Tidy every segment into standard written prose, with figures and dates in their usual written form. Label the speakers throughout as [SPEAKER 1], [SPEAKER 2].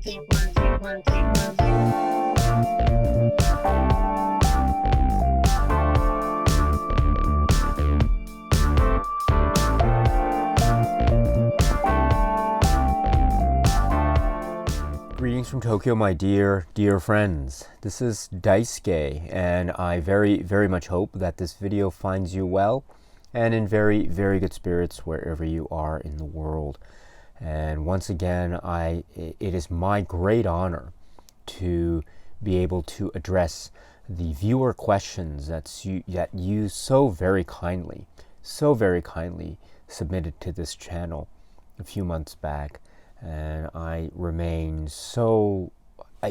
[SPEAKER 1] Greetings from Tokyo, my dear friends. This is Daisuke, and I very much hope that this video finds you well and in very good spirits wherever you are in the world. And once again, it is my great honor to be able to address the viewer questions that you so very kindly submitted to this channel a few months back. And I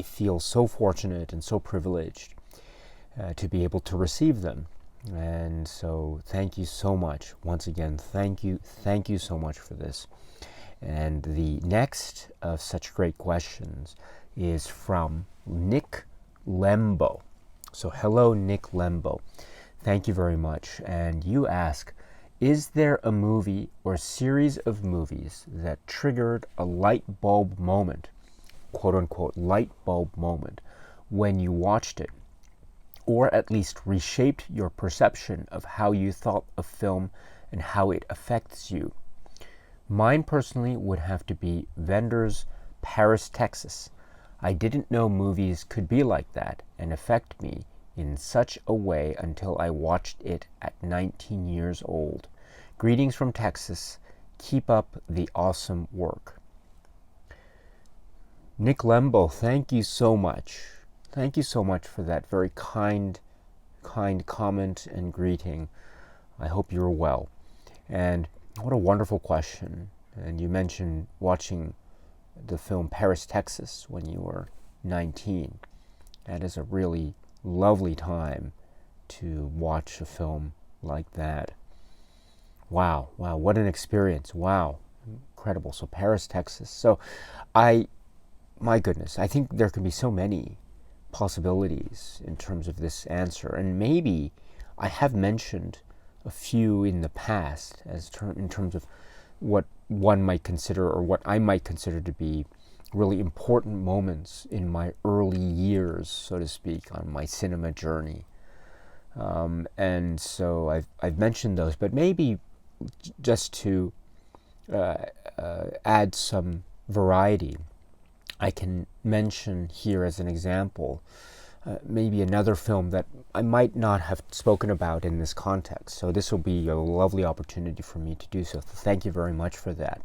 [SPEAKER 1] feel so fortunate and so privileged to be able to receive them. And so thank you so much. Once again, thank you so much for this. And the next of such great questions is from Nick Lembo. So hello, Nick Lembo. Thank you very much. And you ask, is there a movie or series of movies that triggered a light bulb moment, quote unquote light bulb moment, when you watched it, or at least reshaped your perception of how you thought of film and how it affects you? Mine personally would have to be Wenders' Paris, Texas. I didn't know movies could be like that and affect me in such a way until I watched it at 19 years old. Greetings from Texas. Keep up the awesome work. Nick Lembo, thank you so much. Thank you so much for that very kind comment and greeting. I hope you're well. And what a wonderful question. And you mentioned watching the film Paris, Texas when you were 19. That is a really lovely time to watch a film like that. Wow, what an experience. Wow, incredible. So Paris, Texas. So my goodness, I think there can be so many possibilities in terms of this answer. And maybe I have mentioned a few in the past in terms of what one might consider, or what I might consider to be really important moments in my early years, so to speak, on my cinema journey. And so I've mentioned those, but maybe just to add some variety, I can mention here as an example maybe another film that I might not have spoken about in this context. So this will be a lovely opportunity for me to do so. Thank you very much for that.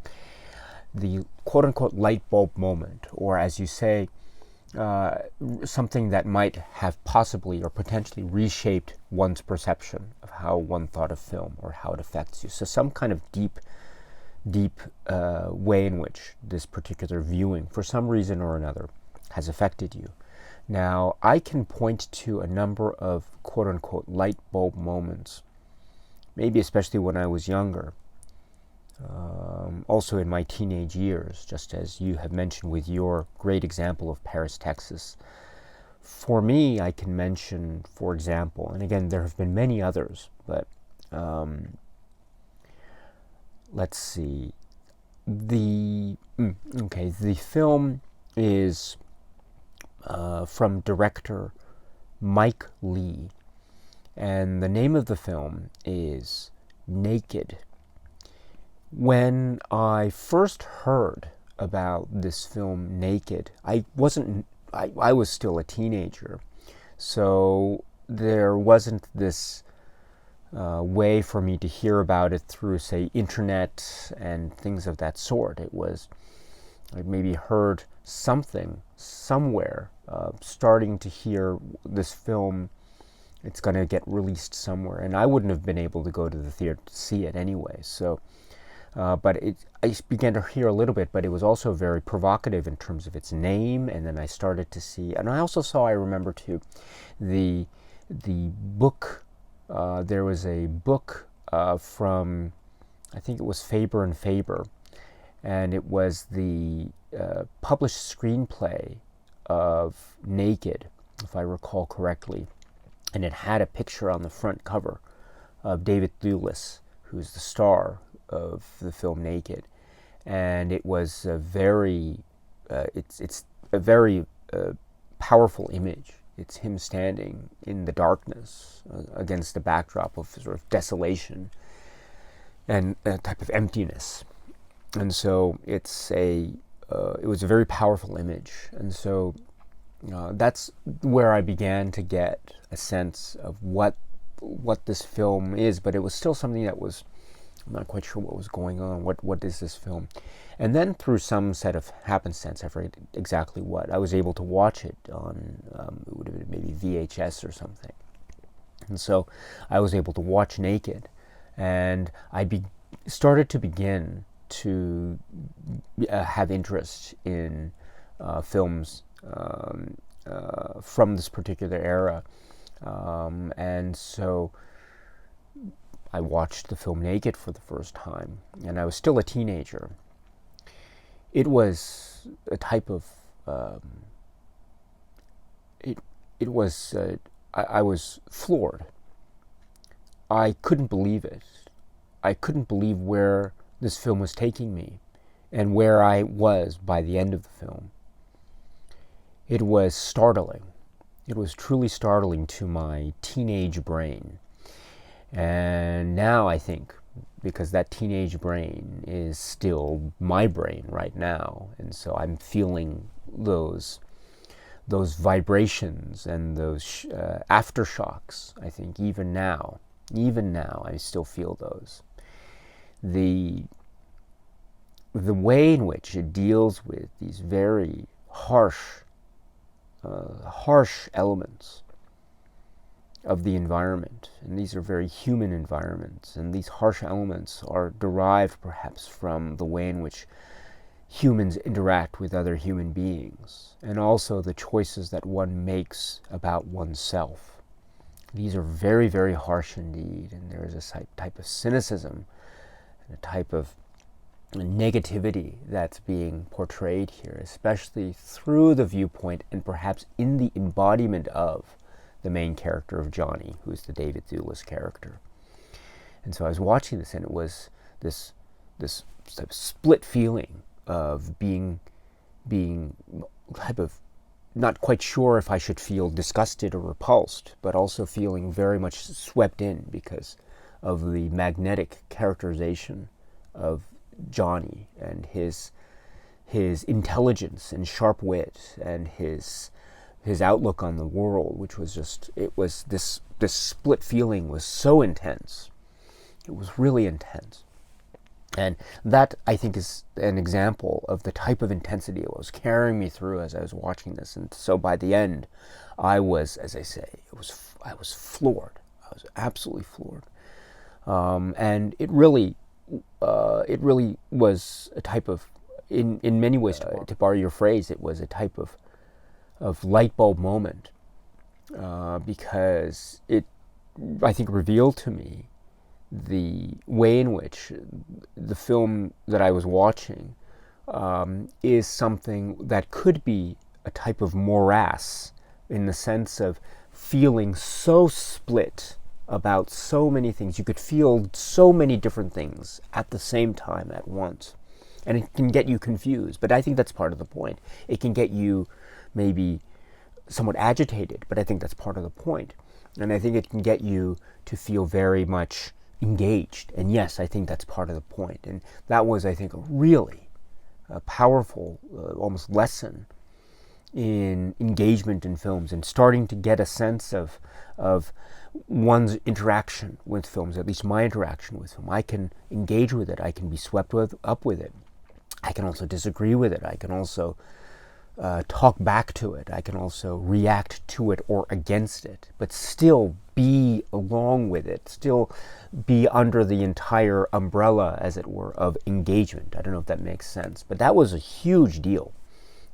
[SPEAKER 1] The quote-unquote light bulb moment, or as you say, something that might have possibly or potentially reshaped one's perception of how one thought of film or how it affects you. So some kind of deep way in which this particular viewing, for some reason or another, has affected you. Now, I can point to a number of quote-unquote light bulb moments, maybe especially when I was younger, also in my teenage years, just as you have mentioned with your great example of Paris, Texas. For me, I can mention, for example, and again, there have been many others, but let's see. The film is from director Mike Lee, and the name of the film is Naked. When I first heard about this film, Naked, I was still a teenager, so there wasn't this way for me to hear about it through, say, internet and things of that sort. It was, I maybe heard something somewhere, starting to hear this film, it's going to get released somewhere, and I wouldn't have been able to go to the theater to see it anyway. So, but I began to hear a little bit, but it was also very provocative in terms of its name, and then I started to see, and I also saw, I remember too, the book. There was a book from, I think it was Faber and Faber, and it was the published screenplay of Naked, if I recall correctly, and it had a picture on the front cover of David Thewlis, who's the star of the film Naked, and it was a very, it's a very powerful image. It's him standing in the darkness against the backdrop of sort of desolation and a type of emptiness. And so it was a very powerful image. And so that's where I began to get a sense of what this film is, but it was still something that was, I'm not quite sure what was going on. What is this film? And then through some set of happenstance, I forget exactly what, I was able to watch it on, it would have been maybe VHS or something. And so I was able to watch Naked, and I started to begin to have interest in films from this particular era. And so I watched the film Naked for the first time, and I was still a teenager. It was a type of, I was floored. I couldn't believe it. I couldn't believe where this film was taking me and where I was by the end of the film. It was startling. It was truly startling to my teenage brain. And now I think, because that teenage brain is still my brain right now, and so I'm feeling those vibrations and those aftershocks, I think, even now I still feel those. The way in which it deals with these very harsh elements of the environment, and these are very human environments, and these harsh elements are derived perhaps from the way in which humans interact with other human beings, and also the choices that one makes about oneself. These are very, very harsh indeed, and there is a type of cynicism and a type of negativity that's being portrayed here, especially through the viewpoint and perhaps in the embodiment of the main character of Johnny, who's the David Thewlis character. And so I was watching this, and it was this type of split feeling of being type of not quite sure if I should feel disgusted or repulsed, but also feeling very much swept in because of the magnetic characterization of Johnny and his intelligence and sharp wit and his outlook on the world, which was just, it was this split feeling was so intense. It was really intense. And that, I think, is an example of the type of intensity it was carrying me through as I was watching this. And so by the end, I was, as I say, I was floored. I was absolutely floored. And it really was a type of, in many ways, to borrow your phrase, it was a type of light bulb moment, because it, I think, revealed to me the way in which the film that I was watching is something that could be a type of morass, in the sense of feeling so split about so many things. You could feel so many different things at the same time at once. And it can get you confused, but I think that's part of the point. It can get you maybe somewhat agitated, but I think that's part of the point. And I think it can get you to feel very much engaged. And yes, I think that's part of the point. And that was, I think, a really powerful, almost lesson in engagement in films and starting to get a sense of one's interaction with films, at least my interaction with film. I can engage with it. I can be swept up with it. I can also disagree with it. I can also talk back to it. I can also react to it or against it, but still be along with it, still be under the entire umbrella, as it were, of engagement. I don't know if that makes sense, but that was a huge deal.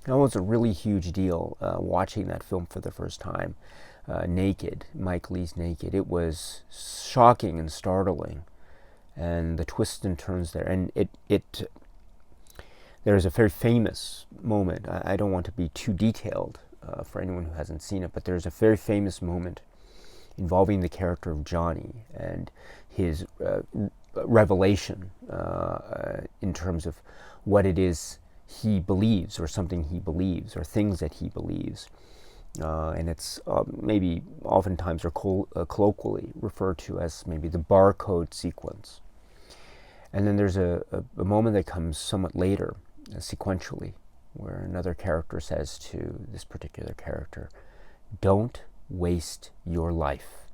[SPEAKER 1] That was a really huge deal, watching that film for the first time. Naked, Mike Leigh's Naked. It was shocking and startling, and the twists and turns there. And there's a very famous moment. I don't want to be too detailed for anyone who hasn't seen it, but there's a very famous moment involving the character of Johnny and his revelation in terms of what it is he believes, or something he believes, or things that he believes. And it's maybe oftentimes or colloquially referred to as maybe the barcode sequence. And then there's a moment that comes somewhat later, sequentially, where another character says to this particular character, "Don't waste your life."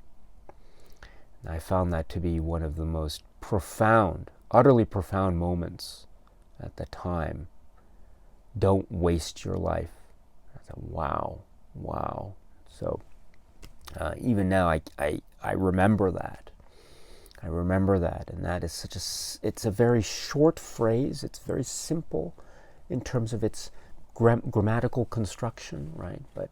[SPEAKER 1] And I found that to be one of the most profound, utterly profound moments at the time. Don't waste your life. I thought, wow, wow. So even now, I remember that. I remember that, and that is it's a very short phrase. It's very simple in terms of its grammatical construction, right? But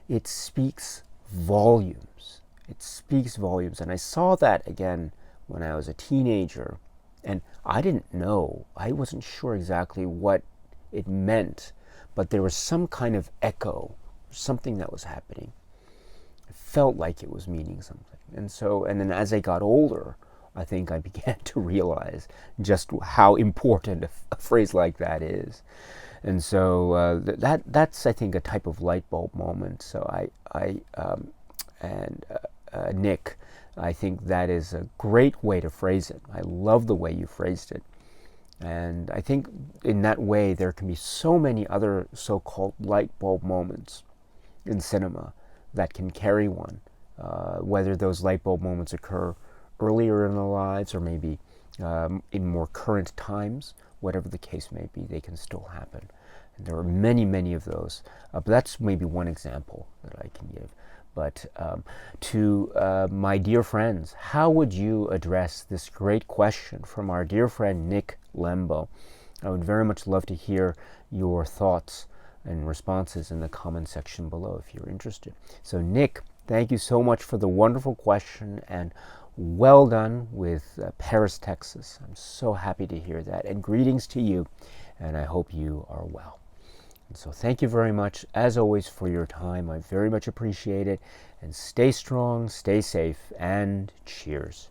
[SPEAKER 1] it speaks volumes. It speaks volumes. And I saw that again when I was a teenager, and I didn't know. I wasn't sure exactly what it meant, but there was some kind of echo, something that was happening. It felt like it was meaning something. And then as I got older, I think I began to realize just how important a phrase like that is. And so that's, I think, a type of light bulb moment. So Nick, I think that is a great way to phrase it. I love the way you phrased it. And I think in that way there can be so many other so-called light bulb moments in cinema that can carry one, whether those light bulb moments occur earlier in our lives or maybe in more current times. Whatever the case may be, they can still happen. And there are many, many of those. But that's maybe one example that I can give. But to my dear friends, how would you address this great question from our dear friend Nick Lembo? I would very much love to hear your thoughts and responses in the comment section below if you're interested. So Nick, thank you so much for the wonderful question, and well done with Paris, Texas. I'm so happy to hear that. And greetings to you, and I hope you are well. And so thank you very much, as always, for your time. I very much appreciate it. And stay strong, stay safe, and cheers.